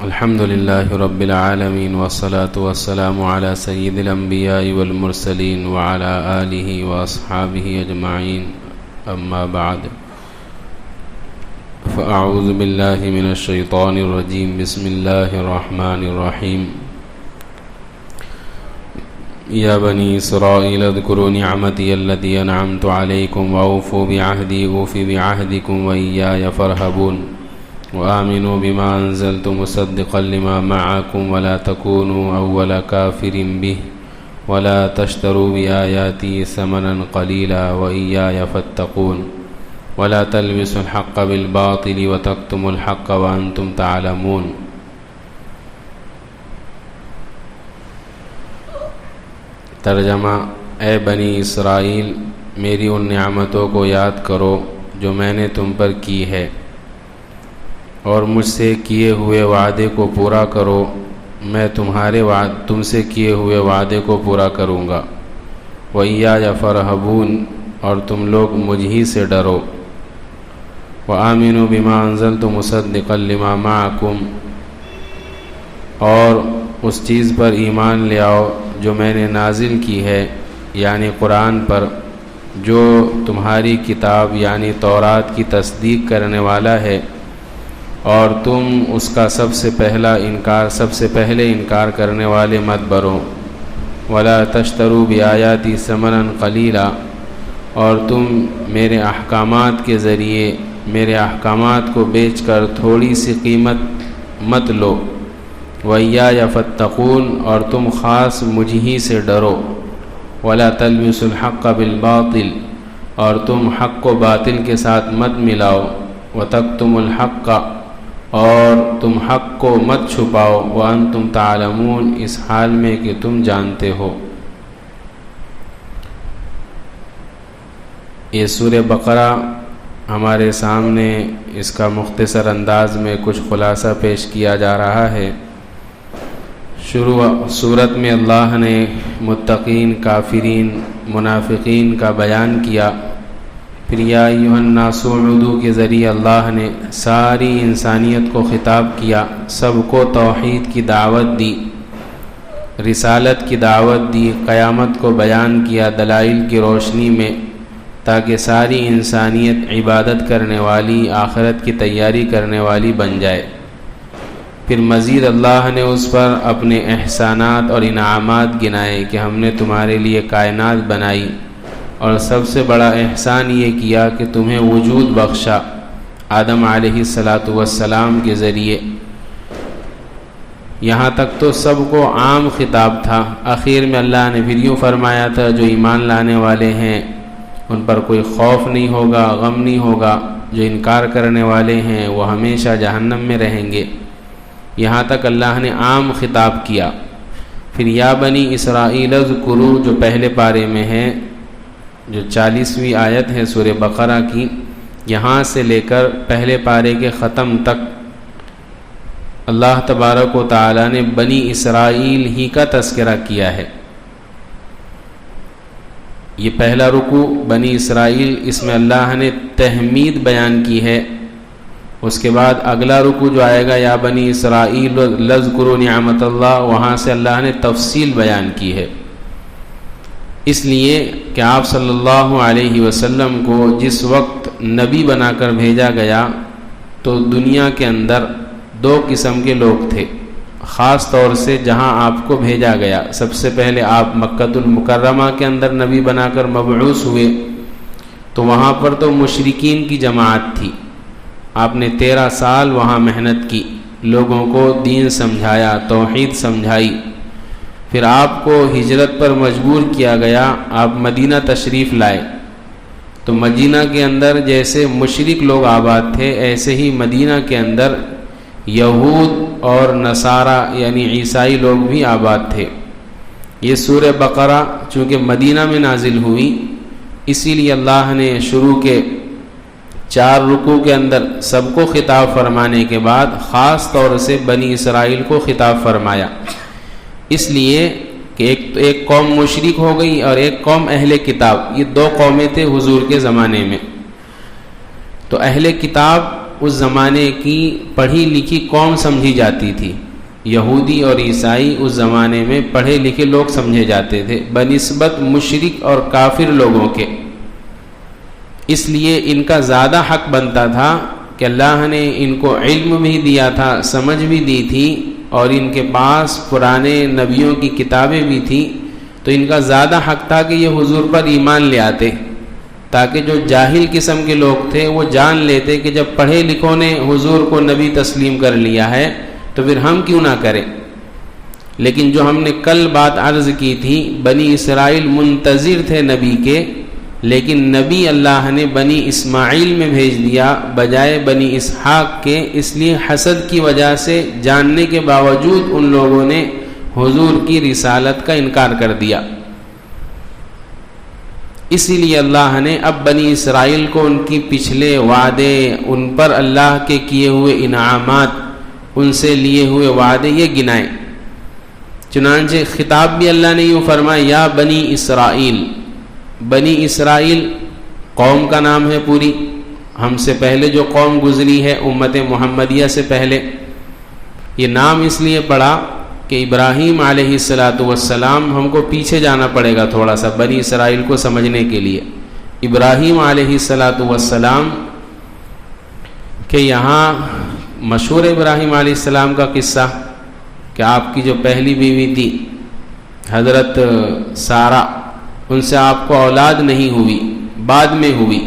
الحمد لله رب العالمين والصلاة والسلام على سيد الأنبياء والمرسلين وعلى آله وأصحابه أجمعين أما بعد فأعوذ بالله من الشيطان الرجيم بسم الله الرحمن الرحيم يا بني إسرائيل اذكروا نعمتي التي أنعمت عليكم وأوفوا بعهدي أوف بعهدكم وإياي فارهبون وآمنوا بما أنزلت مصدقا لما معكم ولا تكونوا أول كافر به ولا تشتروا بآياتي ثمنا قليلا وإياي فاتقون ولا تلبسوا الحق بالباطل وتكتموا الحق وأنتم تعلمون۔ ترجمہ: اے بنی اسرائیل، میری ان نعمتوں کو یاد کرو جو میں نے تم پر کی ہے، اور مجھ سے کیے ہوئے وعدے کو پورا کرو، میں تم سے کیے ہوئے وعدے کو پورا کروں گا۔ وَإِيَّايَ فَارْهَبُونِ، اور تم لوگ مجھ ہی سے ڈرو۔ وَآمِنُوا بِمَا أَنزَلْتُ مُصَدِّقًا لِمَا مَعَكُمْ، اور اس چیز پر ایمان لے آؤ جو میں نے نازل کی ہے، یعنی قرآن پر، جو تمہاری کتاب یعنی تورات کی تصدیق کرنے والا ہے، اور تم اس کا سب سے پہلے انکار کرنے والے مت بنو۔ ولا تشتروا بآیاتی ثمنا قلیلا، اور تم میرے احکامات کے ذریعے میرے احکامات کو بیچ کر تھوڑی سی قیمت مت لو۔ وإیایا فاتقون، اور تم خاص مجھ ہی سے ڈرو۔ ولا تلبسوا الحق بالباطل، اور تم حق کو باطل کے ساتھ مت ملاؤ۔ وتکتموا الحق، اور تم حق کو مت چھپاؤ۔ وانتم تعلمون، اس حال میں کہ تم جانتے ہو۔ یہ سورہ بقرہ ہمارے سامنے اس کا مختصر انداز میں کچھ خلاصہ پیش کیا جا رہا ہے۔ سورت میں اللہ نے متقین، کافرین، منافقین کا بیان کیا، پھر یا ایھا الناس اعبدوا کے ذریعے اللہ نے ساری انسانیت کو خطاب کیا، سب کو توحید کی دعوت دی، رسالت کی دعوت دی، قیامت کو بیان کیا دلائل کی روشنی میں، تاکہ ساری انسانیت عبادت کرنے والی، آخرت کی تیاری کرنے والی بن جائے۔ پھر مزید اللہ نے اس پر اپنے احسانات اور انعامات گنائے کہ ہم نے تمہارے لیے کائنات بنائی، اور سب سے بڑا احسان یہ کیا کہ تمہیں وجود بخشا آدم علیہ السلام کے ذریعے۔ یہاں تک تو سب کو عام خطاب تھا، آخر میں اللہ نے پھر یوں فرمایا تھا جو ایمان لانے والے ہیں ان پر کوئی خوف نہیں ہوگا، غم نہیں ہوگا، جو انکار کرنے والے ہیں وہ ہمیشہ جہنم میں رہیں گے۔ یہاں تک اللہ نے عام خطاب کیا۔ پھر یا بنی اسرائیل اذکروا، جو پہلے پارے میں ہے، جو 40ویں آیت ہے سورہ بقرہ کی، یہاں سے لے کر پہلے پارے کے ختم تک اللہ تبارک و تعالی نے بنی اسرائیل ہی کا تذکرہ کیا ہے۔ یہ پہلا رکوع بنی اسرائیل، اس میں اللہ نے تحمید بیان کی ہے۔ اس کے بعد اگلا رکوع جو آئے گا یا بنی اسرائیل اذکروا نعمت اللہ، وہاں سے اللہ نے تفصیل بیان کی ہے، اس لیے کہ آپ صلی اللہ علیہ وسلم کو جس وقت نبی بنا کر بھیجا گیا تو دنیا کے اندر دو قسم کے لوگ تھے، خاص طور سے جہاں آپ کو بھیجا گیا۔ سب سے پہلے آپ مکۃ المکرمہ کے اندر نبی بنا کر مبعوث ہوئے، تو وہاں پر تو مشرکین کی جماعت تھی۔ آپ نے 13 سال وہاں محنت کی، لوگوں کو دین سمجھایا، توحید سمجھائی۔ پھر آپ کو ہجرت پر مجبور کیا گیا، آپ مدینہ تشریف لائے، تو مدینہ کے اندر جیسے مشرک لوگ آباد تھے، ایسے ہی مدینہ کے اندر یہود اور نصارہ یعنی عیسائی لوگ بھی آباد تھے۔ یہ سورہ بقرہ چونکہ مدینہ میں نازل ہوئی، اسی لیے اللہ نے شروع کے 4 رکوع کے اندر سب کو خطاب فرمانے کے بعد خاص طور سے بنی اسرائیل کو خطاب فرمایا، اس لیے کہ ایک قوم مشرک ہو گئی اور ایک قوم اہل کتاب، یہ 2 قومیں تھے حضور کے زمانے میں۔ تو اہل کتاب اس زمانے کی پڑھی لکھی قوم سمجھی جاتی تھی. یہودی اور عیسائی اس زمانے میں پڑھے لکھے لوگ سمجھے جاتے تھے بنسبت مشرک اور کافر لوگوں کے. اس لیے ان کا زیادہ حق بنتا تھا کہ اللہ نے ان کو علم بھی دیا تھا، سمجھ بھی دی تھی، اور ان کے پاس پرانے نبیوں کی کتابیں بھی تھیں، تو ان کا زیادہ حق تھا کہ یہ حضور پر ایمان لے آتے، تاکہ جو جاہل قسم کے لوگ تھے وہ جان لیتے کہ جب پڑھے لکھوں نے حضور کو نبی تسلیم کر لیا ہے تو پھر ہم کیوں نہ کریں. لیکن جو ہم نے کل بات عرض کی تھی، بنی اسرائیل منتظر تھے نبی کے، لیکن نبی اللہ نے بنی اسماعیل میں بھیج دیا بجائے بنی اسحاق کے. اس لیے حسد کی وجہ سے جاننے کے باوجود ان لوگوں نے حضور کی رسالت کا انکار کر دیا. اسی لیے اللہ نے اب بنی اسرائیل کو ان کی پچھلے وعدے، ان پر اللہ کے کیے ہوئے انعامات، ان سے لیے ہوئے وعدے یہ گنائے. چنانچہ خطاب بھی اللہ نے یوں فرمایا، یا بنی اسرائیل. بنی اسرائیل قوم کا نام ہے پوری. ہم سے پہلے جو قوم گزری ہے امت محمدیہ سے پہلے، یہ نام اس لیے پڑا کہ ابراہیم علیہ السلام، ہم کو پیچھے جانا پڑے گا تھوڑا سا بنی اسرائیل کو سمجھنے کے لیے. ابراہیم علیہ السلام کہ یہاں مشہور ابراہیم علیہ السلام کا قصہ کہ آپ کی جو پہلی بیوی تھی حضرت سارہ، ان سے آپ کو اولاد نہیں ہوئی، بعد میں ہوئی.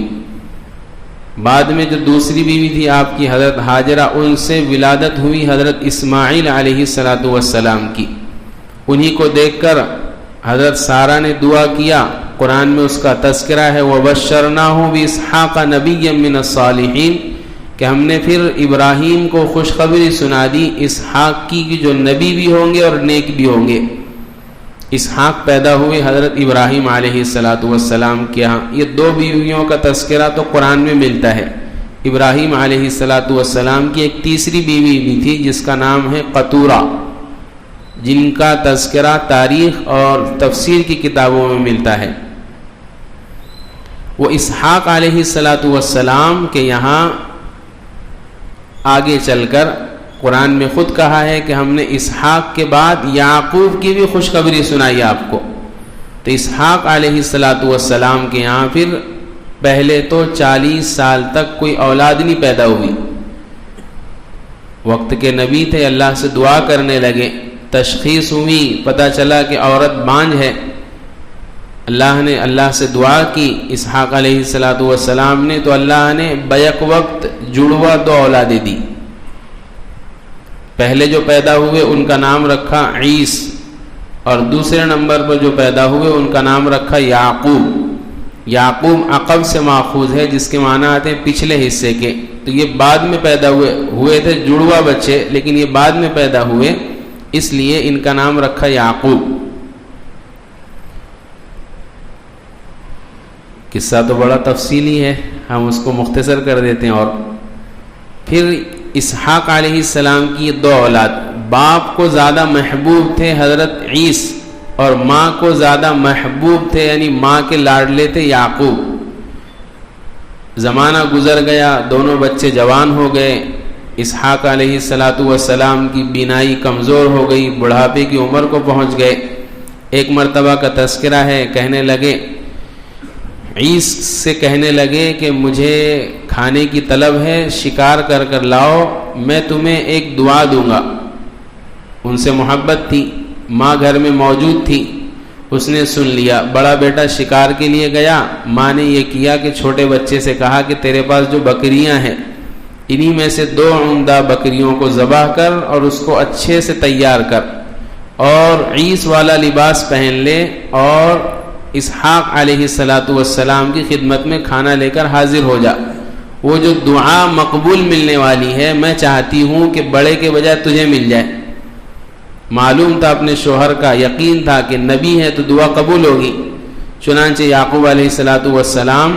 بعد میں جو دوسری بیوی تھی آپ کی حضرت ہاجرہ، ان سے ولادت ہوئی حضرت اسماعیل علیہ السلام کی. انہی کو دیکھ کر حضرت سارہ نے دعا کیا. قرآن میں اس کا تذکرہ ہے، وَبَشَّرْنَاهُ بِإِسْحَاقَ نَبِيًّا مِّنَ الصَّالِحِينَ، کہ ہم نے پھر ابراہیم کو خوشخبری سنا دی اسحاق کی کہ جو نبی بھی ہوں گے اور نیک بھی ہوں گے. اسحاق پیدا ہوئے حضرت ابراہیم علیہ السلام کے ہاں. یہ دو بیویوں کا تذکرہ تو قرآن میں ملتا ہے. ابراہیم علیہ السلام کی ایک تیسری بیوی بھی تھی جس کا نام ہے قطورہ، جن کا تذکرہ تاریخ اور تفسیر کی کتابوں میں ملتا ہے. وہ اسحاق علیہ السلام کے یہاں آگے چل کر قرآن میں خود کہا ہے کہ ہم نے اسحاق کے بعد یعقوب کی بھی خوشخبری سنائی آپ کو. تو اسحاق علیہ السلام کے یہاں پھر پہلے تو 40 سال تک کوئی اولاد نہیں پیدا ہوئی. وقت کے نبی تھے، اللہ سے دعا کرنے لگے، تشخیص ہوئی، پتہ چلا کہ عورت بانجھ ہے. اللہ سے دعا کی اسحاق علیہ السلام نے، تو اللہ نے بیک وقت جڑوا 2 اولادیں دی. پہلے جو پیدا ہوئے ان کا نام رکھا عیس، اور دوسرے نمبر پر جو پیدا ہوئے ان کا نام رکھا یعقوب. یعقوب عقب سے ماخوذ ہے جس کے معنی آتے ہیں پچھلے حصے کے. تو یہ بعد میں پیدا ہوئے تھے جڑوا بچے، لیکن یہ بعد میں پیدا ہوئے، اس لیے ان کا نام رکھا یعقوب. قصہ تو بڑا تفصیلی ہے، ہم اس کو مختصر کر دیتے ہیں. اور پھر اسحاق علیہ السلام کی 2 اولاد، باپ کو زیادہ محبوب تھے حضرت عیس، اور ماں کو زیادہ محبوب تھے، یعنی ماں کے لاڈلے تھے یعقوب. زمانہ گزر گیا، دونوں بچے جوان ہو گئے. اسحاق علیہ السلام کی بینائی کمزور ہو گئی، بڑھاپے کی عمر کو پہنچ گئے. ایک مرتبہ کا تذکرہ ہے، کہنے لگے، عیس سے کہنے لگے کہ مجھے کھانے کی طلب ہے، شکار کر لاؤ، میں تمہیں ایک دعا دوں گا. ان سے محبت تھی، ماں گھر میں موجود تھی، اس نے سن لیا. بڑا بیٹا شکار کے لیے گیا. ماں نے یہ کیا کہ چھوٹے بچے سے کہا کہ تیرے پاس جو بکریاں ہیں انہی میں سے 2 عمدہ بکریوں کو ذبح کر اور اس کو اچھے سے تیار کر، اور عیس والا لباس پہن لے، اور اسحاق علیہ السلام کی خدمت میں کھانا لے کر حاضر ہو جا. وہ جو دعا مقبول ملنے والی ہے، میں چاہتی ہوں کہ بڑے کے بجائے تجھے مل جائے. معلوم تھا اپنے شوہر کا، یقین تھا کہ نبی ہے تو دعا قبول ہوگی. چنانچہ یعقوب علیہ السلام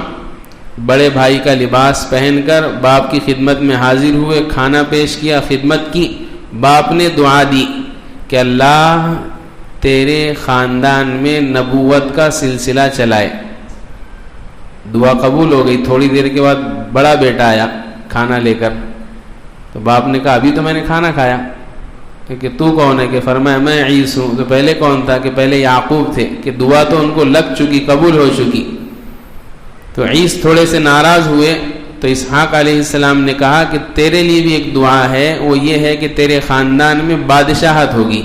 بڑے بھائی کا لباس پہن کر باپ کی خدمت میں حاضر ہوئے، کھانا پیش کیا، خدمت کی. باپ نے دعا دی کہ اللہ تیرے خاندان میں نبوت کا سلسلہ چلائے. دعا قبول ہو گئی. تھوڑی دیر کے بعد بڑا بیٹا آیا. کھانا لے کر. تو باپ نے کہا ابھی تو میں نے کھانا کھایا. کہ تو کون ہے؟ کہ فرمایا میں عیس ہوں. تو پہلے کون تھا؟ کہ پہلے یعقوب تھے، کہ دعا تو ان کو لگ چکی، قبول ہو چکی. تو عیس تھوڑے سے ناراض ہوئے. تو اسحاق علیہ السلام نے کہا کہ تیرے لیے بھی ایک دعا ہے، وہ یہ ہے کہ تیرے خاندان میں بادشاہت ہوگی،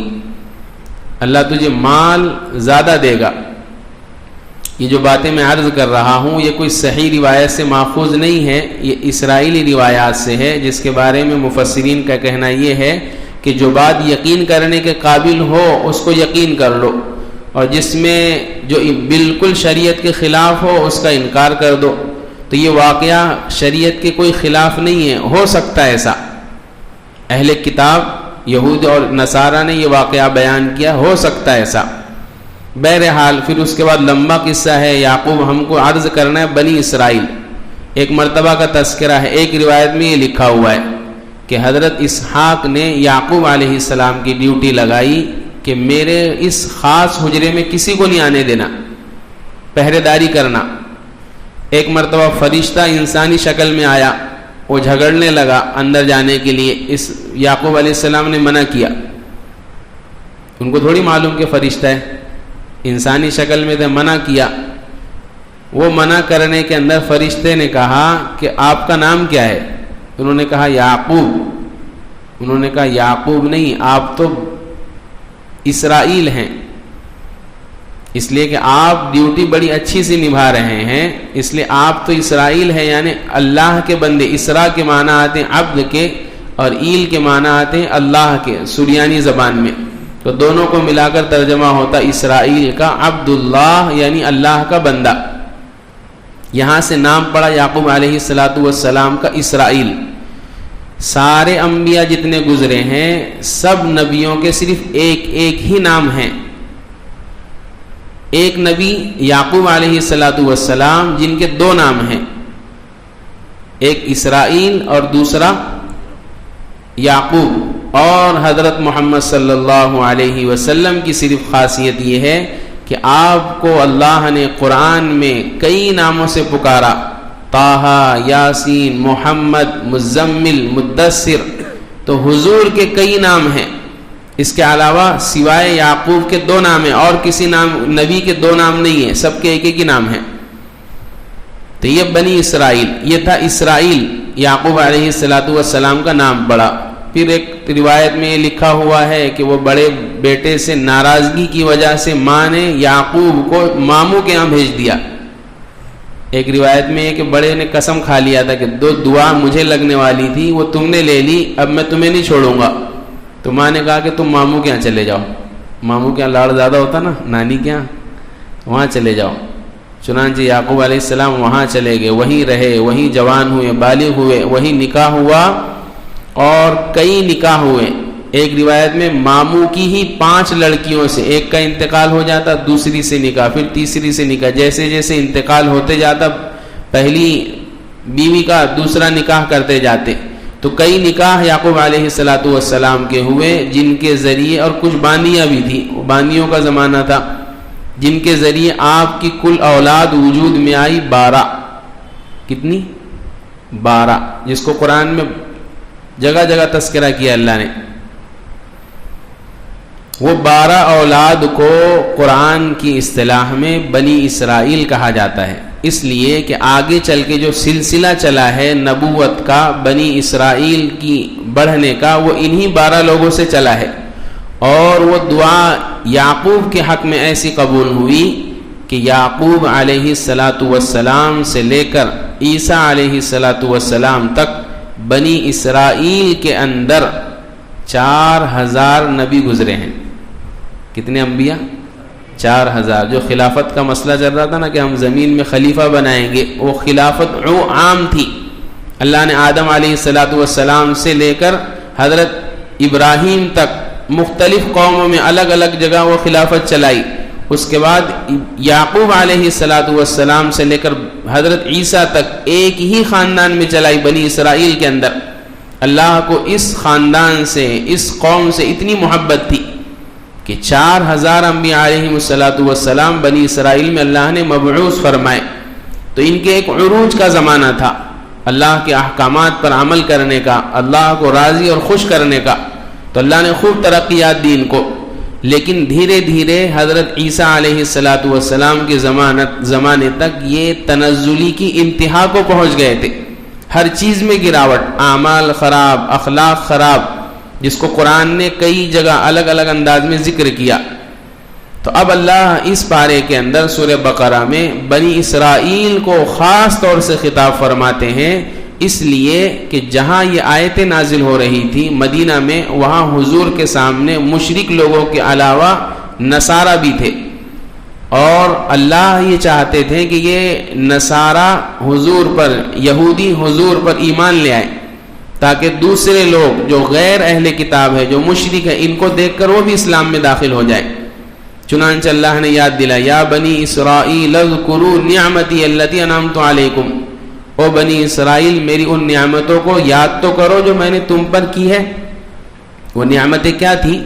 اللہ تجھے مال زیادہ دے گا. یہ جو باتیں میں عرض کر رہا ہوں یہ کوئی صحیح روایت سے ماخوذ نہیں ہے، یہ اسرائیلی روایات سے ہے، جس کے بارے میں مفسرین کا کہنا یہ ہے کہ جو بات یقین کرنے کے قابل ہو اس کو یقین کر لو، اور جس میں جو بالکل شریعت کے خلاف ہو اس کا انکار کر دو. تو یہ واقعہ شریعت کے کوئی خلاف نہیں ہے، ہو سکتا ہے ایسا. اہل کتاب یہود اور نصارہ نے یہ واقعہ بیان کیا، ہو سکتا ہے ایسا. بہرحال پھر اس کے بعد لمبا قصہ ہے. یعقوب ہم کو عرض کرنا ہے بنی اسرائیل. ایک مرتبہ کا تذکرہ ہے. ایک روایت میں یہ لکھا ہوا ہے کہ حضرت اسحاق نے یعقوب علیہ السلام کی ڈیوٹی لگائی کہ میرے اس خاص حجرے میں کسی کو نہیں آنے دینا، پہرے داری کرنا. ایک مرتبہ فرشتہ انسانی شکل میں آیا، وہ جھگڑنے لگا اندر جانے کے لیے. اس یعقوب علیہ السلام نے منع کیا. ان کو تھوڑی معلوم کہ فرشتہ ہے، انسانی شکل میں تھے، منع کیا. وہ منع کرنے کے اندر فرشتے نے کہا کہ آپ کا نام کیا ہے؟ انہوں نے کہا یعقوب. انہوں نے کہا یعقوب نہیں، آپ تو اسرائیل ہیں، اس لیے کہ آپ ڈیوٹی بڑی اچھی سی نبھا رہے ہیں، اس لیے آپ تو اسرائیل ہیں، یعنی اللہ کے بندے. اسرا کے معنی آتے ہیں عبد کے، اور ایل کے معنی آتے ہیں اللہ کے سریانی زبان میں. تو دونوں کو ملا کر ترجمہ ہوتا اسرائیل کا عبداللہ، یعنی اللہ کا بندہ. یہاں سے نام پڑا یعقوب علیہ السلام کا اسرائیل. سارے انبیاء جتنے گزرے ہیں سب نبیوں کے صرف ایک ہی نام ہیں. ایک نبی یعقوب علیہ السلام جن کے دو نام ہیں، ایک اسرائیل اور دوسرا یعقوب. اور حضرت محمد صلی اللہ علیہ وسلم کی صرف خاصیت یہ ہے کہ آپ کو اللہ نے قرآن میں کئی ناموں سے پکارا، طٰہٰ، یاسین، محمد، مزمل، مدثر. تو حضور کے کئی نام ہیں. اس کے علاوہ سوائے یعقوب کے دو نام ہیں، اور کسی نام نبی کے دو نام نہیں ہیں، سب کے ایک ہی نام ہیں. تو یہ بنی اسرائیل، یہ تھا اسرائیل. یعقوب علیہ السلام کا نام پڑا. پھر ایک روایت میں یہ لکھا ہوا ہے کہ وہ بڑے بیٹے سے ناراضگی کی وجہ سے ماں نے یعقوب کو ماموں کے یہاں بھیج دیا. ایک روایت میں ہے کہ بڑے نے قسم کھا لیا تھا کہ دعا مجھے لگنے والی تھی وہ تم نے لے لی، اب میں تمہیں نہیں چھوڑوں گا. تو ماں نے کہا کہ تم ماموں کے یہاں چلے جاؤ. ماموں کے یہاں لاڑ زیادہ ہوتا نا، نانی کے یہاں، وہاں چلے جاؤ. چنانچہ یعقوب علیہ السلام وہاں چلے گئے، وہیں رہے، وہیں جوان ہوئے، بالغ ہوئے، وہیں نکاح ہوا اور کئی نکاح ہوئے. ایک روایت میں ماموں کی ہی 5 لڑکیوں سے ایک کا انتقال ہو جاتا، دوسری سے نکاح، پھر تیسری سے نکاح. جیسے جیسے انتقال ہوتے جاتا پہلی بیوی کا دوسرا نکاح کرتے جاتے. تو کئی نکاح یعقوب علیہ السلام کے ہوئے، جن کے ذریعے، اور کچھ بانیاں بھی تھیں، بانیوں کا زمانہ تھا، جن کے ذریعے آپ کی کل اولاد وجود میں آئی 12. کتنی؟ 12، جس کو قرآن میں جگہ جگہ تذکرہ کیا اللہ نے. وہ 12 اولاد کو قرآن کی اصطلاح میں بنی اسرائیل کہا جاتا ہے، اس لیے کہ آگے چل کے جو سلسلہ چلا ہے نبوت کا، بنی اسرائیل کی بڑھنے کا، وہ انہی 12 لوگوں سے چلا ہے. اور وہ دعا یعقوب کے حق میں ایسی قبول ہوئی کہ یعقوب علیہ السلام سے لے کر عیسیٰ علیہ السلام تک بنی اسرائیل کے اندر 4000 نبی گزرے ہیں. کتنے انبیاء؟ 4000. جو خلافت کا مسئلہ چل رہا تھا نا کہ ہم زمین میں خلیفہ بنائیں گے، وہ خلافت عام تھی. اللہ نے آدم علیہ السلام سے لے کر حضرت ابراہیم تک مختلف قوموں میں الگ الگ جگہ وہ خلافت چلائی. اس کے بعد یعقوب علیہ السلام سے لے کر حضرت عیسیٰ تک ایک ہی خاندان میں چلائی بنی اسرائیل کے اندر. اللہ کو اس خاندان سے، اس قوم سے اتنی محبت تھی کہ 4000 انبیاء علیہم السلام بنی اسرائیل میں اللہ نے مبعوث فرمائے. تو ان کے ایک عروج کا زمانہ تھا. اللہ کے احکامات پر عمل کرنے کا، اللہ کو راضی اور خوش کرنے کا، تو اللہ نے خوب ترقیات دی ان کو. لیکن دھیرے دھیرے حضرت عیسیٰ علیہ السلام کے زمانے تک یہ تنزلی کی انتہا کو پہنچ گئے تھے. ہر چیز میں گراوٹ، اعمال خراب، اخلاق خراب، جس کو قرآن نے کئی جگہ الگ الگ انداز میں ذکر کیا. تو اب اللہ اس پارے کے اندر سورہ بقرہ میں بنی اسرائیل کو خاص طور سے خطاب فرماتے ہیں، اس لیے کہ جہاں یہ آیتیں نازل ہو رہی تھی مدینہ میں، وہاں حضور کے سامنے مشرک لوگوں کے علاوہ نصارہ بھی تھے، اور اللہ یہ چاہتے تھے کہ یہ نصارہ حضور پر، یہودی حضور پر ایمان لے آئے، تاکہ دوسرے لوگ جو غیر اہل کتاب ہے، جو مشرک ہے، ان کو دیکھ کر وہ بھی اسلام میں داخل ہو جائے. چنانچہ اللہ نے یاد دلا، یا بنی اسرائیل اذکروا نعمتی التی انعمت علیکم، او بنی اسرائیل میری ان نعمتوں کو یاد تو کرو جو میں نے تم پر کی ہے. وہ نعمتیں کیا تھی؟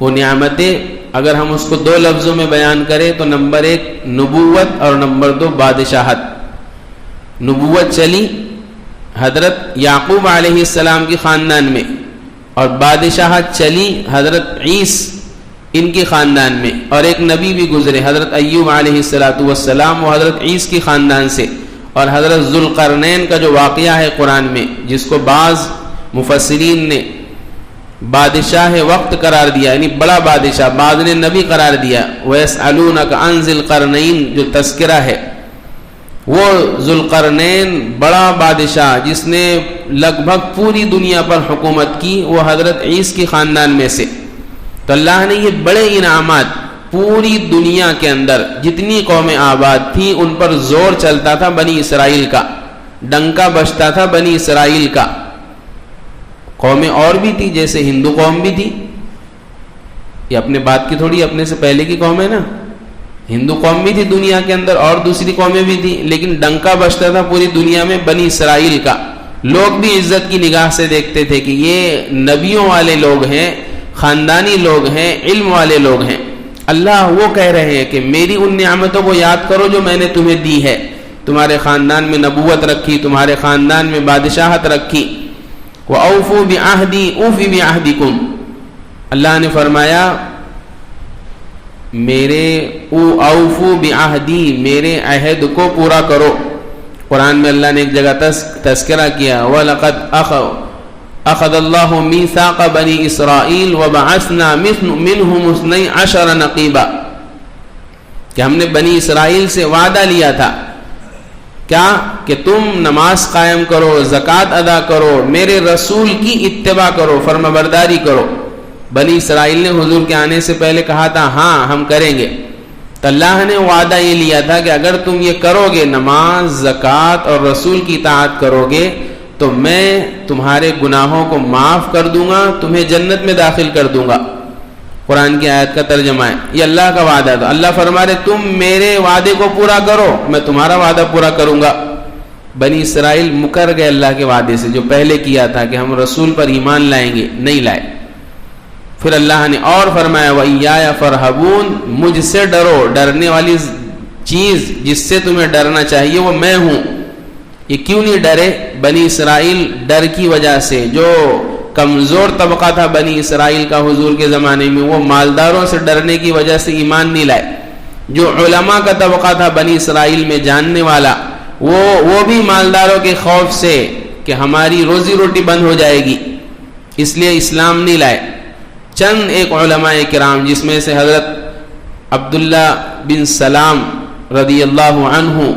وہ نعمتیں اگر ہم اس کو دو لفظوں میں بیان کریں تو نمبر 1 نبوت اور نمبر 2 بادشاہت. نبوت چلی حضرت یعقوب علیہ السلام کی خاندان میں، اور بادشاہت چلی حضرت عیسی ان کی خاندان میں، اور ایک نبی بھی گزرے حضرت ایوب علیہ السلام، وہ حضرت عیسی کی خاندان سے. اور حضرت ذوالقرنین کا جو واقعہ ہے قرآن میں، جس کو بعض مفسرین نے بادشاہ وقت قرار دیا، یعنی بڑا بادشاہ، بعض نے نبی قرار دیا. وَيَسْأَلُونَكَ عَنْ ذِي الْقَرْنَيْنِ جو تذکرہ ہے، وہ ذوالقرنین بڑا بادشاہ جس نے لگ بھگ پوری دنیا پر حکومت کی، وہ حضرت عیسی کی خاندان میں سے. تو اللہ نے یہ بڑے انعامات پوری دنیا کے اندر جتنی قومیں آباد تھیں ان پر زور چلتا تھا بنی اسرائیل کا، ڈنکا بجتا تھا بنی اسرائیل کا. قومیں اور بھی تھی، جیسے ہندو قوم بھی تھی، یہ اپنے بات کی تھوڑی، اپنے سے پہلے کی قوم ہے نا. ہندو قوم بھی تھی دنیا کے اندر اور دوسری قومیں بھی تھی، لیکن ڈنکا بجتا تھا پوری دنیا میں بنی اسرائیل کا. لوگ بھی عزت کی نگاہ سے دیکھتے تھے کہ یہ نبیوں والے لوگ ہیں، خاندانی لوگ ہیں، علم والے لوگ ہیں. اللہ وہ کہہ رہے ہیں کہ میری ان نعمتوں کو یاد کرو جو میں نے تمہیں دی ہے. تمہارے خاندان میں نبوت رکھی، تمہارے خاندان میں بادشاہت رکھی. وَأَوْفُوا بِعَهْدِي أُوفِ بِعَهْدِكُمْ، اللہ نے فرمایا اوفو بعہدی، میرے عہد کو پورا کرو. قرآن میں اللہ نے ایک جگہ تذکرہ کیا، وَلَقَدْ أَخَذَ اللَّهُ مِيثَاقَ بَنِي إِسْرَائِيلَ وَبَعَثْنَا مِنْهُمُ 12 نَقِيبًا، کہ ہم نے بنی اسرائیل سے وعدہ لیا تھا کیا کہ تم نماز قائم کرو، زکوٰۃ ادا کرو، میرے رسول کی اتباع کرو، فرما برداری کرو. بنی اسرائیل نے حضور کے آنے سے پہلے کہا تھا ہاں ہم کریں گے. تو اللہ نے وعدہ یہ لیا تھا کہ اگر تم یہ کرو گے، نماز، زکوٰۃ اور رسول کی اطاعت کرو گے، تو میں تمہارے گناہوں کو معاف کر دوں گا، تمہیں جنت میں داخل کر دوں گا. قرآن کی آیت کا ترجمہ ہے، یہ اللہ کا وعدہ تھا. اللہ فرما رہے تم میرے وعدے کو پورا کرو، میں تمہارا وعدہ پورا کروں گا. بنی اسرائیل مکر گئے اللہ کے وعدے سے جو پہلے کیا تھا کہ ہم رسول پر ایمان لائیں گے، نہیں لائے. پھر اللہ نے اور فرمایا وَإِيَّايَ فَارْهَبُونَ، مجھ سے ڈرو. ڈرنے والی چیز جس سے تمہیں ڈرنا چاہیے وہ میں ہوں. یہ کیوں نہیں ڈرے؟ بنی اسرائیل ڈر کی وجہ سے، جو کمزور طبقہ تھا بنی اسرائیل کا حضور کے زمانے میں، وہ مالداروں سے ڈرنے کی وجہ سے ایمان نہیں لائے. جو علماء کا طبقہ تھا بنی اسرائیل میں جاننے والا، وہ بھی مالداروں کے خوف سے کہ ہماری روزی روٹی بند ہو جائے گی، اس لیے اسلام نہیں لائے. چند ایک علماء کرام جس میں سے حضرت عبداللہ بن سلام رضی اللہ عنہ،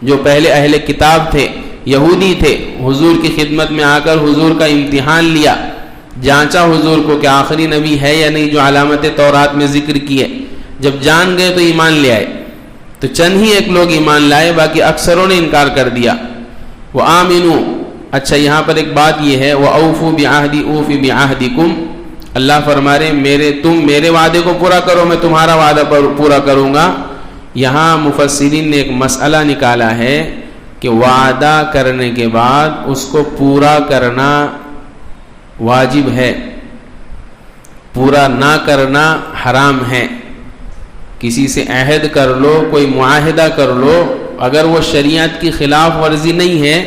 جو پہلے اہل کتاب تھے، یہودی تھے، حضور کی خدمت میں آ کر حضور کا امتحان لیا، جانچا حضور کو کہ آخری نبی ہے یا نہیں جو علامت تورات میں ذکر کی ہے. جب جان گئے تو ایمان لے آئے. تو چند ہی ایک لوگ ایمان لائے، باقی اکثروں نے انکار کر دیا. وَآمِنُوا، اچھا یہاں پر ایک بات یہ ہے وَأَوْفُوا بِعَهْدِي أُوفِ بِعَهْدِكُمْ، اللہ فرما رہے تم میرے وعدے کو پورا کرو، میں تمہارا وعدہ پورا کروں گا. یہاں مفسرین نے ایک مسئلہ نکالا ہے کہ وعدہ کرنے کے بعد اس کو پورا کرنا واجب ہے، پورا نہ کرنا حرام ہے. کسی سے عہد کر لو، کوئی معاہدہ کر لو، اگر وہ شریعت کی خلاف ورزی نہیں ہے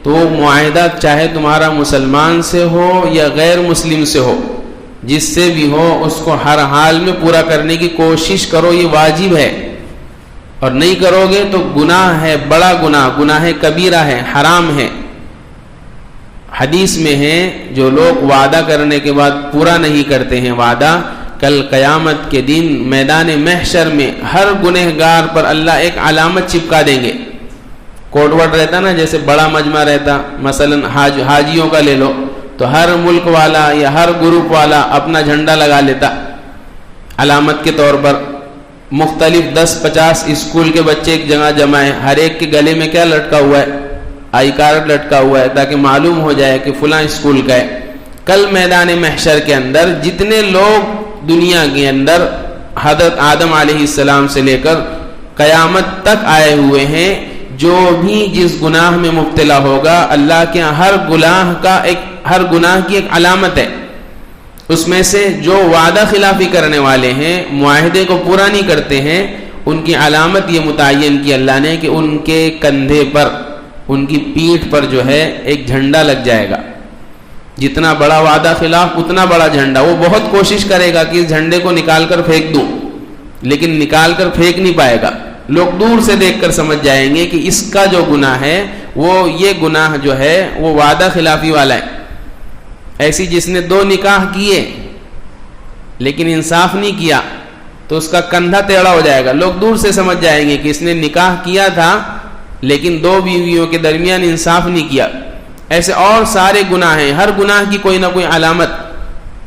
تو وہ معاہدہ چاہے تمہارا مسلمان سے ہو یا غیر مسلم سے ہو، جس سے بھی ہو، اس کو ہر حال میں پورا کرنے کی کوشش کرو، یہ واجب ہے۔ اور نہیں کرو گے تو گناہ ہے، بڑا گناہ، گناہ کبیرہ ہے، حرام ہے۔ حدیث میں ہے جو لوگ وعدہ کرنے کے بعد پورا نہیں کرتے ہیں وعدہ، کل قیامت کے دن میدان محشر میں ہر گنہگار پر اللہ ایک علامت چپکا دیں گے۔ کوڈ ورڈ رہتا نا، جیسے بڑا مجمع رہتا، مثلا حاجیوں کا لے لو تو ہر ملک والا یا ہر گروپ والا اپنا جھنڈا لگا لیتا علامت کے طور پر۔ مختلف 10-50 اسکول کے بچے ایک جگہ جمع ہیں، ہر ایک کے گلے میں کیا لٹکا ہوا ہے؟ آئی کارڈ لٹکا ہوا ہے، تاکہ معلوم ہو جائے کہ فلاں اسکول کا ہے۔ کل میدان محشر کے اندر جتنے لوگ دنیا کے اندر حضرت آدم علیہ السلام سے لے کر قیامت تک آئے ہوئے ہیں، جو بھی جس گناہ میں مبتلا ہوگا، اللہ کے ہر گناہ کی ایک علامت ہے۔ اس میں سے جو وعدہ خلافی کرنے والے ہیں، معاہدے کو پورا نہیں کرتے ہیں، ان کی علامت یہ متعین کی اللہ نے کہ ان کے کندھے پر، ان کی پیٹھ پر جو ہے ایک جھنڈا لگ جائے گا۔ جتنا بڑا وعدہ خلاف اتنا بڑا جھنڈا۔ وہ بہت کوشش کرے گا کہ اس جھنڈے کو نکال کر پھینک دوں، لیکن نکال کر پھینک نہیں پائے گا۔ لوگ دور سے دیکھ کر سمجھ جائیں گے کہ اس کا جو گناہ ہے وہ یہ گناہ جو ہے وہ وعدہ خلافی والا ہے۔ ایسی جس نے 2 نکاح کیے لیکن انصاف نہیں کیا تو اس کا کندھا ٹیڑھا ہو جائے گا، لوگ دور سے سمجھ جائیں گے کہ اس نے نکاح کیا تھا لیکن 2 بیویوں کے درمیان انصاف نہیں کیا۔ ایسے اور سارے گناہ ہیں، ہر گناہ کی کوئی نہ کوئی علامت،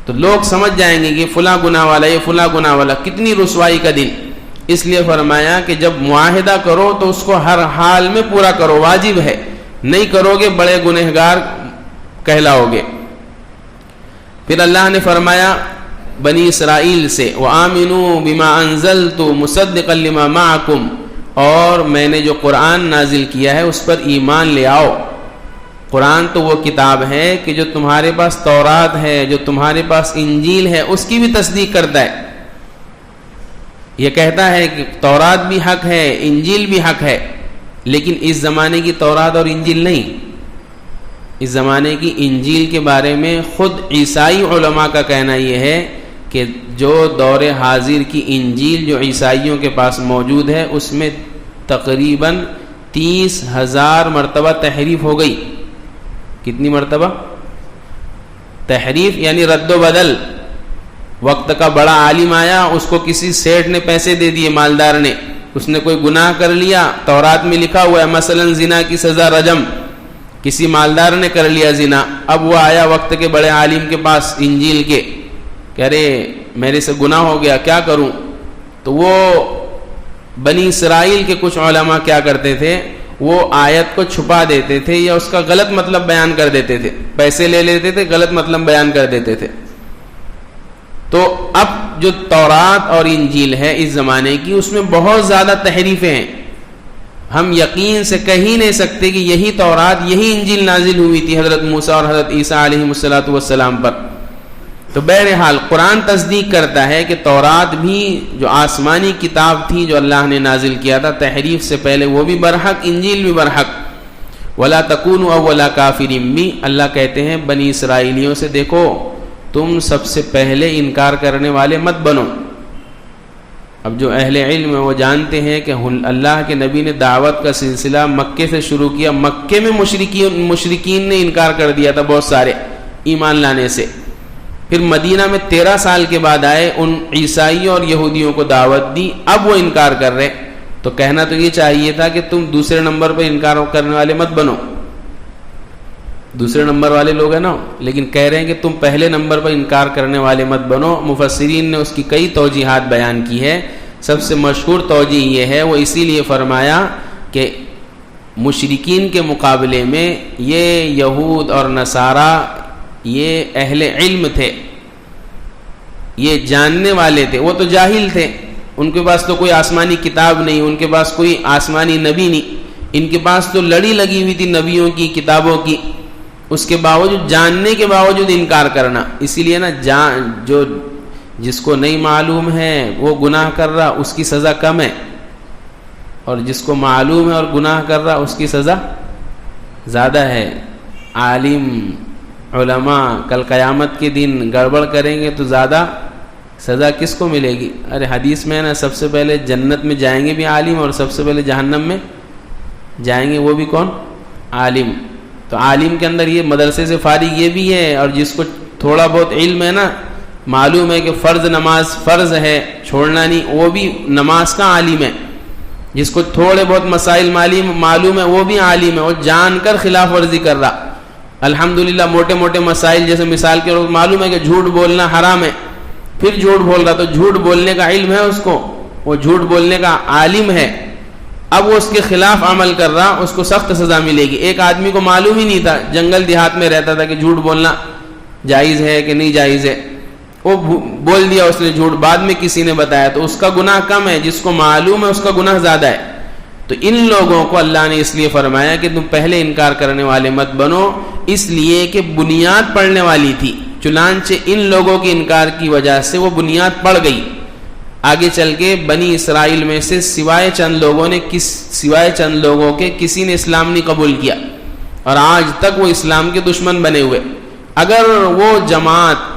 تو لوگ سمجھ جائیں گے کہ فلاں گناہ والا، یہ فلاں گناہ والا۔ کتنی رسوائی کا دن! اس لیے فرمایا کہ جب معاہدہ کرو تو اس کو ہر حال میں پورا کرو، واجب ہے، نہیں کرو گے بڑے گنہگار کہلاؤ گے۔ پھر اللہ نے فرمایا بنی اسرائیل سے، وَآمِنُوا بِمَا أَنزَلْتُ مُصَدِّقًا لِمَا مَعَكُمْ، اور میں نے جو قرآن نازل کیا ہے اس پر ایمان لے آؤ۔ قرآن تو وہ کتاب ہے کہ جو تمہارے پاس تورات ہے، جو تمہارے پاس انجیل ہے، اس کی بھی تصدیق کرتا ہے۔ یہ کہتا ہے کہ تورات بھی حق ہے، انجیل بھی حق ہے، لیکن اس زمانے کی تورات اور انجیل نہیں۔ اس زمانے کی انجیل کے بارے میں خود عیسائی علماء کا کہنا یہ ہے کہ جو دور حاضر کی انجیل جو عیسائیوں کے پاس موجود ہے، اس میں تقریباً 30,000 مرتبہ تحریف ہو گئی۔ کتنی مرتبہ تحریف؟ یعنی رد و بدل۔ وقت کا بڑا عالم آیا، اس کو کسی سیٹھ نے پیسے دے دیے، مالدار نے، اس نے کوئی گناہ کر لیا، تورات میں لکھا ہوا ہے مثلا زنا کی سزا رجم، کسی مالدار نے کر لیا زنا، اب وہ آیا وقت کے بڑے عالم کے پاس انجیل کے، کہہ رہے میرے سے گناہ ہو گیا، کیا کروں؟ تو وہ بنی اسرائیل کے کچھ علماء کیا کرتے تھے، وہ آیت کو چھپا دیتے تھے یا اس کا غلط مطلب بیان کر دیتے تھے، پیسے لے لیتے تھے، غلط مطلب بیان کر دیتے تھے۔ تو اب جو تورات اور انجیل ہے اس زمانے کی، اس میں بہت زیادہ تحریفیں ہیں۔ ہم یقین سے کہہ ہی نہیں سکتے کہ یہی تورات، یہی انجیل نازل ہوئی تھی حضرت موسیٰ اور حضرت عیسیٰ علیہ السلام پر۔ تو بہرحال قرآن تصدیق کرتا ہے کہ تورات بھی جو آسمانی کتاب تھی جو اللہ نے نازل کیا تھا تحریف سے پہلے، وہ بھی برحق، انجیل بھی برحق۔ وَلَا تَكُونُوا أَوَّلَ كَافِرٍ بِهِ، اللہ کہتے ہیں بنی اسرائیلیوں سے دیکھو تم سب سے پہلے انکار کرنے والے مت بنو۔ اب جو اہل علم وہ جانتے ہیں کہ اللہ کے نبی نے دعوت کا سلسلہ مکے سے شروع کیا، مکے میں مشرکین نے انکار کر دیا تھا بہت سارے ایمان لانے سے، پھر مدینہ میں 13 سال کے بعد آئے، ان عیسائیوں اور یہودیوں کو دعوت دی، اب وہ انکار کر رہے، تو کہنا تو یہ چاہیے تھا کہ تم دوسرے نمبر پر انکار کرنے والے مت بنو، دوسرے نمبر والے لوگ ہیں نا، لیکن کہہ رہے ہیں کہ تم پہلے نمبر پر انکار کرنے والے مت بنو۔ مفسرین نے اس کی کئی توجیحات بیان کی ہے، سب سے مشہور توجیح یہ ہے، وہ اسی لیے فرمایا کہ مشرکین کے مقابلے میں یہ یہود اور نصارہ یہ اہل علم تھے، یہ جاننے والے تھے، وہ تو جاہل تھے، ان کے پاس تو کوئی آسمانی کتاب نہیں، ان کے پاس کوئی آسمانی نبی نہیں، ان کے پاس تو لڑی لگی ہوئی تھی نبیوں کی، کتابوں کی، اس کے باوجود، جاننے کے باوجود انکار کرنا۔ اسی لیے نا جو جس کو نہیں معلوم ہے وہ گناہ کر رہا، اس کی سزا کم ہے، اور جس کو معلوم ہے اور گناہ کر رہا اس کی سزا زیادہ ہے. عالم علماء کل قیامت کے دن گڑبڑ کریں گے تو زیادہ سزا کس کو ملے گی؟ ارے حدیث میں ہے نا، سب سے پہلے جنت میں جائیں گے بھی عالم، اور سب سے پہلے جہنم میں جائیں گے وہ بھی کون؟ عالم. تو عالم کے اندر یہ مدرسے سے فارغ یہ بھی ہے، اور جس کو تھوڑا بہت علم ہے نا، معلوم ہے کہ فرض نماز فرض ہے چھوڑنا نہیں، وہ بھی نماز کا عالم ہے. جس کو تھوڑے بہت مسائل معلوم ہے وہ بھی عالم ہے، وہ جان کر خلاف ورزی کر رہا. الحمدللہ موٹے موٹے مسائل جیسے مثال کے طور معلوم ہے کہ جھوٹ بولنا حرام ہے، پھر جھوٹ بول رہا، تو جھوٹ بولنے کا علم ہے اس کو، وہ جھوٹ بولنے کا عالم ہے. اب وہ اس کے خلاف عمل کر رہا، اس کو سخت سزا ملے گی. ایک آدمی کو معلوم ہی نہیں تھا، جنگل دیہات میں رہتا تھا کہ جھوٹ بولنا جائز ہے کہ نہیں جائز ہے، وہ بول دیا اس نے جھوٹ، بعد میں کسی نے بتایا، تو اس کا گناہ کم ہے، جس کو معلوم ہے اس کا گناہ زیادہ ہے. تو ان لوگوں کو اللہ نے اس لیے فرمایا کہ تم پہلے انکار کرنے والے مت بنو، اس لیے کہ بنیاد پڑنے والی تھی. چنانچہ ان لوگوں کے انکار کی وجہ سے وہ بنیاد پڑ گئی. آگے چل کے بنی اسرائیل میں سے سوائے چند لوگوں کے کسی نے اسلام نہیں قبول کیا، اور آج تک وہ اسلام کے دشمن بنے ہوئے. اگر وہ جماعت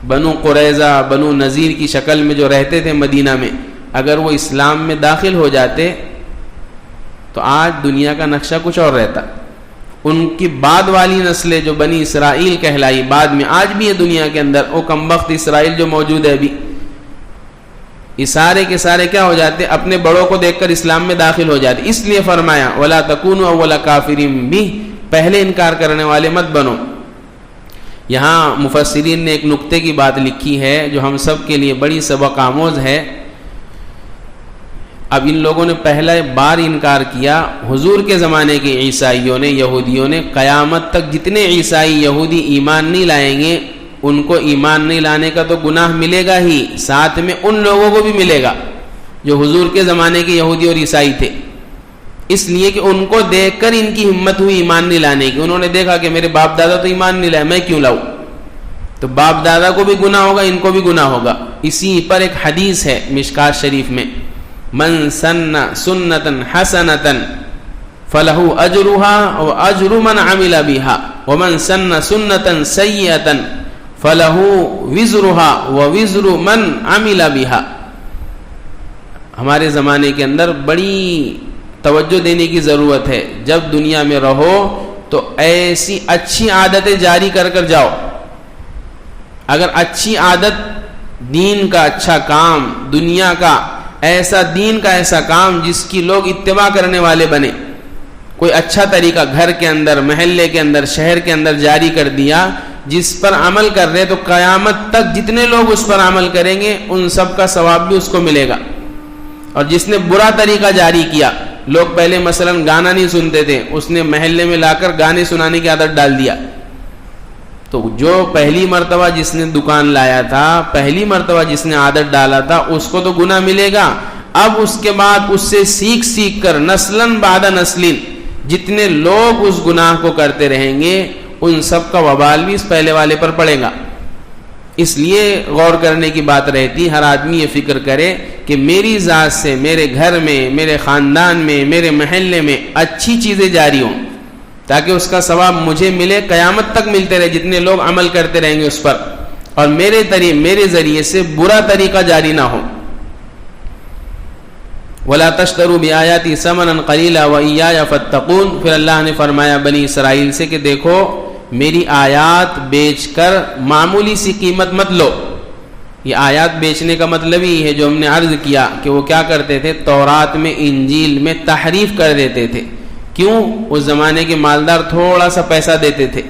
بنو قریظہ بنو نذیر کی شکل میں جو رہتے تھے مدینہ میں، اگر وہ اسلام میں داخل ہو جاتے تو آج دنیا کا نقشہ کچھ اور رہتا. ان کی بعد والی نسلیں جو بنی اسرائیل کہلائی بعد میں، آج بھی ہے دنیا کے اندر وہ کمبخت اسرائیل جو موجود ہے ابھی، یہ سارے کے سارے کیا ہو جاتے؟ اپنے بڑوں کو دیکھ کر اسلام میں داخل ہو جاتے. اس لیے فرمایا وَلَا تَكُونُوا أَوَّلَ كَافِرٍ بِهِ، پہلے انکار کرنے والے مت بنو. یہاں مفسرین نے ایک نقطے کی بات لکھی ہے جو ہم سب کے لیے بڑی سبق آموز ہے. اب ان لوگوں نے پہلا بار انکار کیا، حضور کے زمانے کے عیسائیوں نے یہودیوں نے، قیامت تک جتنے عیسائی یہودی ایمان نہیں لائیں گے ان کو ایمان نہیں لانے کا تو گناہ ملے گا ہی، ساتھ میں ان لوگوں کو بھی ملے گا جو حضور کے زمانے کے یہودی اور عیسائی تھے. اس لیے کہ ان کو دیکھ کر ان کی ہمت ہوئی ایمان نہیں لانے کی. انہوں نے دیکھا کہ میرے باپ دادا تو ایمان نہیں لائے، میں کیوں لاؤں؟ تو باپ دادا کو بھی گناہ ہوگا، ان کو بھی گناہ ہوگا. اسی پر ایک حدیث ہے مشکات شریف میں، من سن سنتن حسنتن فلہ اجرہا واجر من عمل بہا ومن سن سنتن سیئتن فلہ وزرہا ووزر من عمل بہا. ہمارے زمانے کے اندر بڑی توجہ دینے کی ضرورت ہے. جب دنیا میں رہو تو ایسی اچھی عادتیں جاری کر کر جاؤ. اگر اچھی عادت، دین کا اچھا کام، دنیا کا دین کا ایسا کام جس کی لوگ اتباع کرنے والے بنے، کوئی اچھا طریقہ گھر کے اندر، محلے کے اندر، شہر کے اندر جاری کر دیا، جس پر عمل کر رہے، تو قیامت تک جتنے لوگ اس پر عمل کریں گے ان سب کا ثواب بھی اس کو ملے گا. اور جس نے برا طریقہ جاری کیا، لوگ پہلے مثلا گانا نہیں سنتے تھے، اس نے محلے میں لا کر گانے سنانے کی عادت ڈال دیا، تو جو پہلی مرتبہ جس نے دکان لایا تھا، پہلی مرتبہ جس نے عادت ڈالا تھا، اس کو تو گناہ ملے گا. اب اس کے بعد اس سے سیکھ کر نسلاً بعد نسلین جتنے لوگ اس گناہ کو کرتے رہیں گے، ان سب کا وبال بھی اس پہلے والے پر پڑے گا. اس لیے غور کرنے کی بات رہتی، ہر آدمی یہ فکر کرے کہ میری ذات سے، میرے گھر میں، میرے خاندان میں، میرے محلے میں اچھی چیزیں جاری ہوں، تاکہ اس کا ثواب مجھے ملے، قیامت تک ملتے رہے جتنے لوگ عمل کرتے رہیں گے اس پر، اور میرے ذریعے سے برا طریقہ جاری نہ ہو. وَلَا تَشْتَرُوا بِآيَاتِي ثَمَنًا قَلِيلًا وَإِيَّايَ فَاتَّقُونَ. پھر اللہ نے فرمایا بنی اسرائیل سے کہ دیکھو میری آیات بیچ کر معمولی سی قیمت مت لو. یہ آیات بیچنے کا مطلب ہی ہے جو ہم نے عرض کیا کہ وہ کیا کرتے تھے، تورات میں، انجیل میں تحریف کر دیتے تھے. کیوں؟ اس زمانے کے مالدار تھوڑا سا پیسہ دیتے تھے.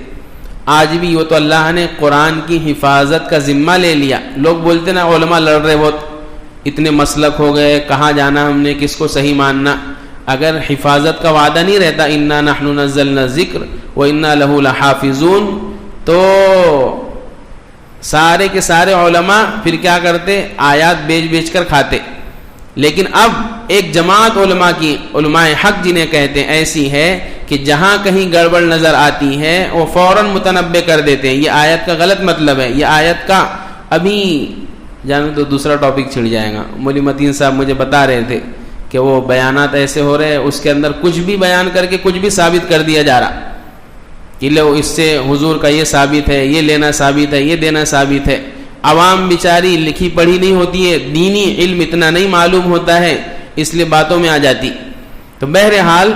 آج بھی وہ تو اللہ نے قرآن کی حفاظت کا ذمہ لے لیا. لوگ بولتے نا علماء لڑ رہے، بہت اتنے مسلک ہو گئے، کہاں جانا ہم نے، کس کو صحیح ماننا. اگر حفاظت کا وعدہ نہیں رہتا انا نحن نزلنا الذکر وانا لہ لحافظون، تو سارے کے سارے علماء پھر کیا کرتے، آیات بیچ کر کھاتے. لیکن اب ایک جماعت علماء کی، علماء حق جنہیں کہتے ہیں، ایسی ہے کہ جہاں کہیں گڑبڑ نظر آتی ہے وہ فوراً متنبع کر دیتے ہیں، یہ آیت کا غلط مطلب ہے، یہ آیت کا، ابھی جانے تو دوسرا ٹاپک چھڑ جائے گا. مولی متین صاحب مجھے بتا رہے تھے کہ وہ بیانات ایسے ہو رہے ہیں، اس کے اندر کچھ بھی بیان کر کے کچھ بھی ثابت کر دیا جا رہا کہ لو اس سے حضور کا یہ ثابت ہے، یہ لینا ثابت ہے، یہ دینا ثابت ہے. عوام بیچاری لکھی پڑھی نہیں ہوتی ہے، دینی علم اتنا نہیں معلوم ہوتا ہے، اس لیے باتوں میں آ جاتی. تو بہرحال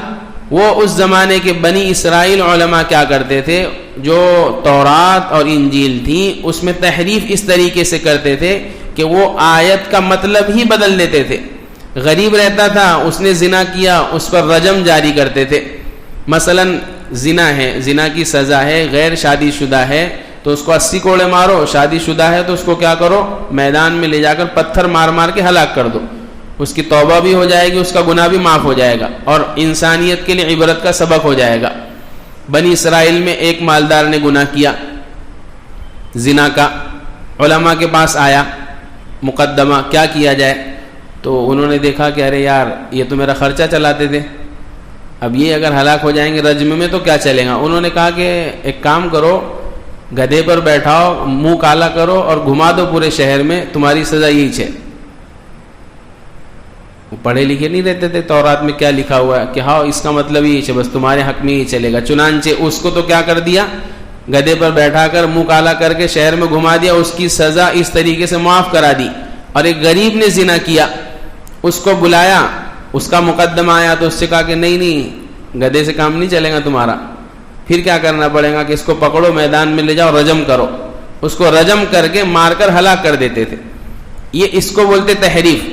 وہ اس زمانے کے بنی اسرائیل علماء کیا کرتے تھے، جو تورات اور انجیل تھی اس میں تحریف اس طریقے سے کرتے تھے کہ وہ آیت کا مطلب ہی بدل دیتے تھے. غریب رہتا تھا، اس نے زنا کیا، اس پر رجم جاری کرتے تھے. مثلا زنا ہے، زنا کی سزا ہے، غیر شادی شدہ ہے تو اس کو 80 کوڑے مارو، شادی شدہ ہے تو اس کو کیا کرو، میدان میں لے جا کر پتھر مار مار کے ہلاک کر دو. اس کی توبہ بھی ہو جائے گی، اس کا گناہ بھی معاف ہو جائے گا اور انسانیت کے لیے عبرت کا سبق ہو جائے گا. بنی اسرائیل میں ایک مالدار نے گناہ کیا زنا کا، علماء کے پاس آیا مقدمہ کیا کیا جائے. تو انہوں نے دیکھا کہ ارے یار یہ تو میرا خرچہ چلاتے تھے، اب یہ اگر ہلاک ہو جائیں گے رجم میں تو کیا چلے گا. انہوں نے کہا کہ ایک کام کرو، گدھے پر بیٹھاؤ، منہ کالا کرو اور گھما دو پورے شہر میں، تمہاری سزا یہی ہے. وہ پڑھے لکھے نہیں رہتے تھے، تورات میں کیا لکھا ہوا ہے کہ ہاں اس کا مطلب یہی ہے، بس تمہارے حق میں ہی چلے گا. چنانچہ اس کو تو کیا کر دیا، گدھے پر بیٹھا کر منہ کالا کر کے شہر میں گھما دیا، اس کی سزا اس طریقے سے معاف کرا دی. اور ایک غریب نے زنا کیا، اس کو بلایا، اس کا مقدمہ آیا تو اس سے کہا کہ نہیں گدھے سے کام نہیں چلے گا تمہارا، پھر کیا کرنا پڑے گا کہ اس کو پکڑو، میدان میں لے جاؤ، رجم کرو. اس کو رجم کر کے مار کر ہلاک کر دیتے تھے. یہ اس کو بولتے تحریف.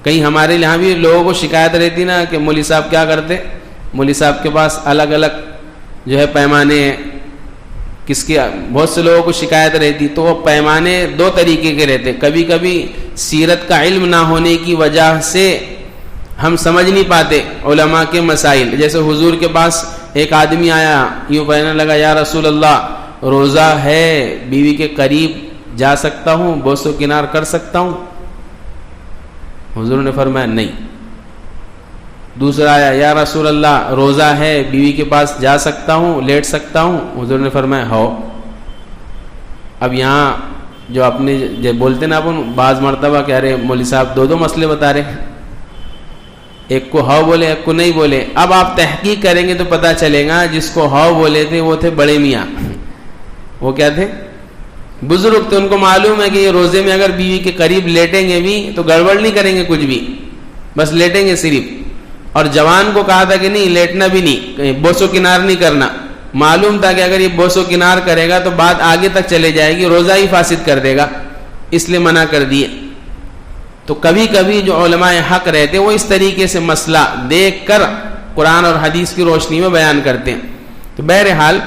کہیں ہمارے یہاں بھی لوگوں کو شکایت رہتی نا کہ مولوی صاحب کیا کرتے، مولوی صاحب کے پاس الگ الگ جو ہے پیمانے ہیں، کس کے بہت سے لوگوں کو شکایت رہتی. تو وہ پیمانے دو طریقے کے رہتے. کبھی کبھی سیرت کا علم نہ ہونے کی وجہ سے ہم سمجھ نہیں پاتے علماء کے مسائل. جیسے حضور کے پاس ایک آدمی آیا، یوں کہنے لگا یا رسول اللہ روزہ ہے، بیوی کے قریب جا سکتا ہوں، بوس و کنار کر سکتا ہوں؟ حضور نے فرمایا نہیں. دوسرا آیا یا رسول اللہ روزہ ہے، بیوی کے پاس جا سکتا ہوں، لیٹ سکتا ہوں؟ حضور نے فرمایا ہو. اب یہاں جو اپنے جو بولتے نا اپن بعض مرتبہ کہ ارے مولوی صاحب دو مسئلے بتا رہے، ایک کو ہاؤ بولے ایک کو نہیں بولے. اب آپ تحقیق کریں گے تو پتہ چلے گا جس کو ہاؤ بولے تھے وہ تھے بڑے میاں. وہ کیا تھے؟ بزرگ تھے. ان کو معلوم ہے کہ یہ روزے میں اگر بیوی کے قریب لیٹیں گے بھی تو گڑبڑ نہیں کریں گے کچھ بھی، بس لیٹیں گے صرف. اور جوان کو کہا تھا کہ نہیں لیٹنا بھی نہیں، بوسو کنار نہیں کرنا. معلوم تھا کہ اگر یہ بوسو کنار کرے گا تو بات آگے تک چلے جائے گی، روزہ ہی فاسد کر دے گا، اس لیے منع کر دیے. تو کبھی کبھی جو علماء حق رہتے وہ اس طریقے سے مسئلہ دیکھ کر قرآن اور حدیث کی روشنی میں بیان کرتے ہیں. تو بہرحال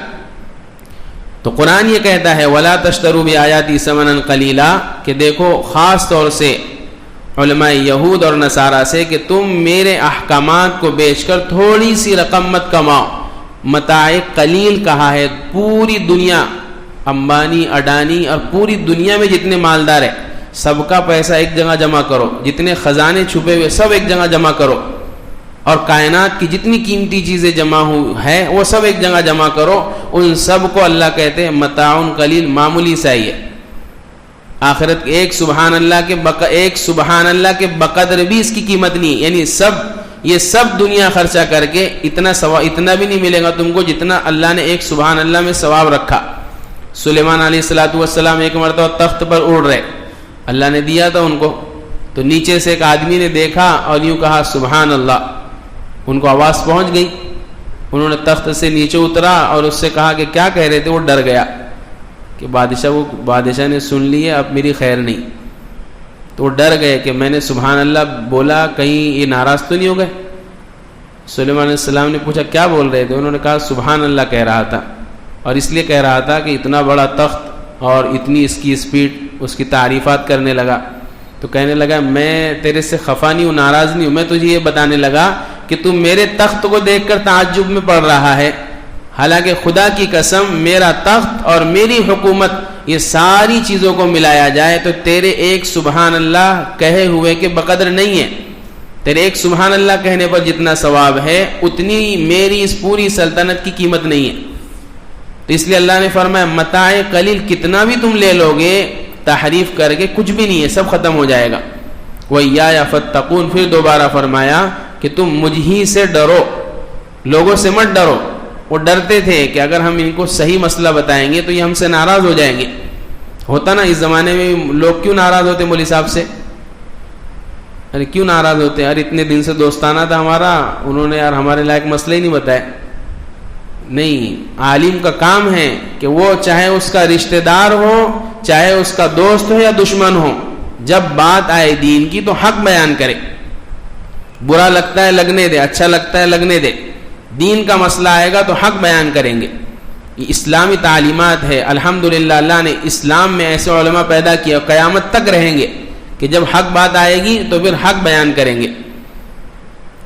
تو قرآن یہ کہتا ہے وَلَا تَشْتَرُوا بِآيَاتِي ثَمَنًا قَلِيلًا، کہ دیکھو خاص طور سے علماء یہود اور نصارہ سے کہ تم میرے احکامات کو بیچ کر تھوڑی سی رقم مت کماؤ. متاع قلیل کہا ہے. پوری دنیا، امبانی اڈانی اور پوری دنیا میں جتنے مالدار ہیں سب کا پیسہ ایک جگہ جمع کرو، جتنے خزانے چھپے ہوئے سب ایک جگہ جمع کرو، اور کائنات کی جتنی قیمتی چیزیں جمع ہے وہ سب ایک جگہ جمع کرو. ان سب کو اللہ کہتے ہیں متاع قلیل، معمولی سا ہی ہے. آخرت ایک سبحان اللہ کے بقدر بھی اس کی قیمت نہیں. یعنی یہ سب دنیا خرچہ کر کے اتنا بھی نہیں ملے گا تم کو جتنا اللہ نے ایک سبحان اللہ میں ثواب رکھا. سلیمان علیہ السلام ایک مرتبہ تخت پر اڑ رہے، اللہ نے دیا تھا ان کو، تو نیچے سے ایک آدمی نے دیکھا اور یوں کہا سبحان اللہ. ان کو آواز پہنچ گئی، انہوں نے تخت سے نیچے اترا اور اس سے کہا کہ کیا کہہ رہے تھے. وہ ڈر گیا کہ بادشاہ نے سن لی ہے، اب میری خیر نہیں. تو وہ ڈر گئے کہ میں نے سبحان اللہ بولا، کہیں یہ ناراض تو نہیں ہو گئے. سلیمان علیہ السلام نے پوچھا کیا بول رہے تھے؟ انہوں نے کہا سبحان اللہ کہہ رہا تھا، اور اس لیے کہہ رہا تھا کہ اتنا بڑا تخت اور اتنی اس کی اسپیڈ، اس کی تعریفات کرنے لگا. تو کہنے لگا میں تیرے سے خفا نہیں ہوں، ناراض نہیں ہوں، میں تجھے یہ بتانے لگا کہ تم میرے تخت کو دیکھ کر تعجب میں پڑ رہا ہے، حالانکہ خدا کی قسم میرا تخت اور میری حکومت یہ ساری چیزوں کو ملایا جائے تو تیرے ایک سبحان اللہ کہے ہوئے کے بقدر نہیں ہے. تیرے ایک سبحان اللہ کہنے پر جتنا ثواب ہے اتنی میری اس پوری سلطنت کی قیمت نہیں ہے. تو اس لیے اللہ نے فرمایا متاع قلیل، کتنا بھی تم لے لو گے تحریف کر کے کچھ بھی نہیں ہے، سب ختم ہو جائے گا. وَإِيَّايَ فَاتَّقُونَ، پھر دوبارہ فرمایا کہ تم مجھ ہی سے ڈرو، لوگوں سے مت ڈرو۔ وہ ڈرتے تھے کہ اگر ہم ان کو صحیح مسئلہ بتائیں گے تو یہ ہم سے ناراض ہو جائیں گے۔ ہوتا نا اس زمانے میں لوگ کیوں ناراض ہوتے مولوی صاحب سے؟ ارے کیوں ناراض ہوتے ہیں؟ یار اتنے دن سے دوستانہ تھا ہمارا، انہوں نے یار ہمارے لائق مسئلہ ہی نہیں بتائے۔ نہیں، عالم کا کام ہے کہ وہ چاہے اس کا رشتہ دار ہو، چاہے اس کا دوست ہو یا دشمن ہو، جب بات آئے دین کی تو حق بیان کرے۔ برا لگتا ہے لگنے دے، اچھا لگتا ہے لگنے دے، دین کا مسئلہ آئے گا تو حق بیان کریں گے۔ یہ اسلامی تعلیمات ہے۔ الحمدللہ اللہ نے اسلام میں ایسے علماء پیدا کیا، قیامت تک رہیں گے کہ جب حق بات آئے گی تو پھر حق بیان کریں گے۔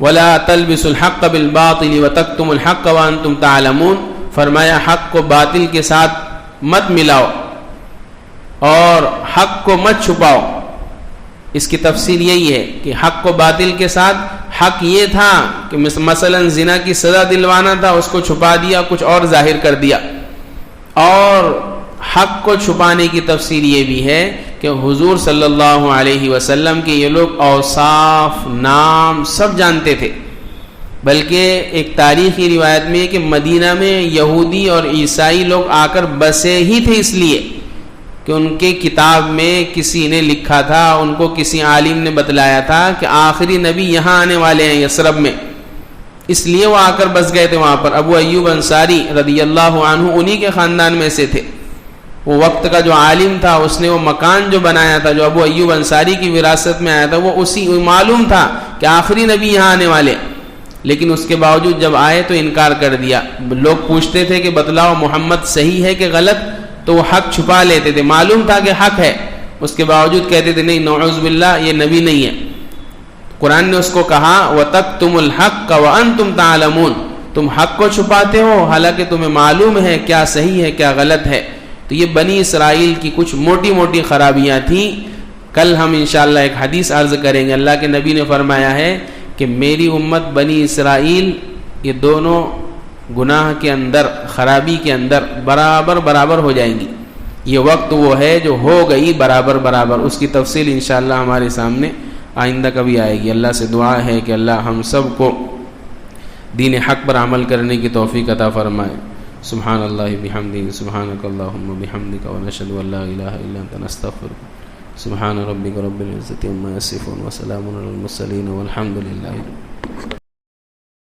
وَلَا تَلْبِسُوا الْحَقَّ بِالْبَاطِلِ وَتَكْتُمُوا الْحَقَّ وَأَنْتُمْ تَعْلَمُونَ، فرمایا حق کو باطل کے ساتھ مت ملاؤ اور حق کو مت چھپاؤ۔ اس کی تفسیر یہی ہے کہ حق کو باطل کے ساتھ، حق یہ تھا کہ مثلا زنا کی سزا دلوانا تھا، اس کو چھپا دیا، کچھ اور ظاہر کر دیا۔ اور حق کو چھپانے کی تفسیر یہ بھی ہے کہ حضور صلی اللہ علیہ وسلم کے یہ لوگ اوصاف، نام سب جانتے تھے، بلکہ ایک تاریخی روایت میں ہے کہ مدینہ میں یہودی اور عیسائی لوگ آ کر بسے ہی تھے اس لیے کہ ان کے کتاب میں کسی نے لکھا تھا، ان کو کسی عالم نے بتلایا تھا کہ آخری نبی یہاں آنے والے ہیں یثرب میں، اس لیے وہ آ کر بس گئے تھے وہاں پر۔ ابو ایوب انصاری رضی اللہ عنہ انہی کے خاندان میں سے تھے۔ وہ وقت کا جو عالم تھا، اس نے وہ مکان جو بنایا تھا، جو ابو ایوب انصاری کی وراثت میں آیا تھا، وہ اسی معلوم تھا کہ آخری نبی یہاں آنے والے، لیکن اس کے باوجود جب آئے تو انکار کر دیا۔ لوگ پوچھتے تھے کہ بتلاؤ محمد صحیح ہے کہ غلط، تو وہ حق چھپا لیتے تھے، معلوم تھا کہ حق ہے، اس کے باوجود کہتے تھے نہیں نعوذ باللہ یہ نبی نہیں ہے۔ قرآن نے اس کو کہا وَتَكْتُمُ الْحَقَّ وَأَنْتُمْ تَعْلَمُونَ، تم حق کو چھپاتے ہو حالانکہ تمہیں معلوم ہے کیا صحیح ہے کیا غلط ہے۔ تو یہ بنی اسرائیل کی کچھ موٹی موٹی خرابیاں تھیں۔ کل ہم انشاءاللہ ایک حدیث عرض کریں گے۔ اللہ کے نبی نے فرمایا ہے کہ میری امت بنی اسرائیل یہ دونوں گناہ کے اندر، خرابی کے اندر برابر ہو جائیں گی۔ یہ وقت وہ ہے جو ہو گئی برابر، اس کی تفصیل انشاءاللہ ہمارے سامنے آئندہ کبھی آئے گی۔ اللہ سے دعا ہے کہ اللہ ہم سب کو دین حق پر عمل کرنے کی توفیق عطا فرمائے۔ سبحان اللہ بحمدہ، سبحانک اللہم بحمدک، ونشہد ان لا الہ الا انت نستغفرک۔ سبحان ربک رب العزۃ عما یصفون، وسلام علی المرسلین، والحمد للہ۔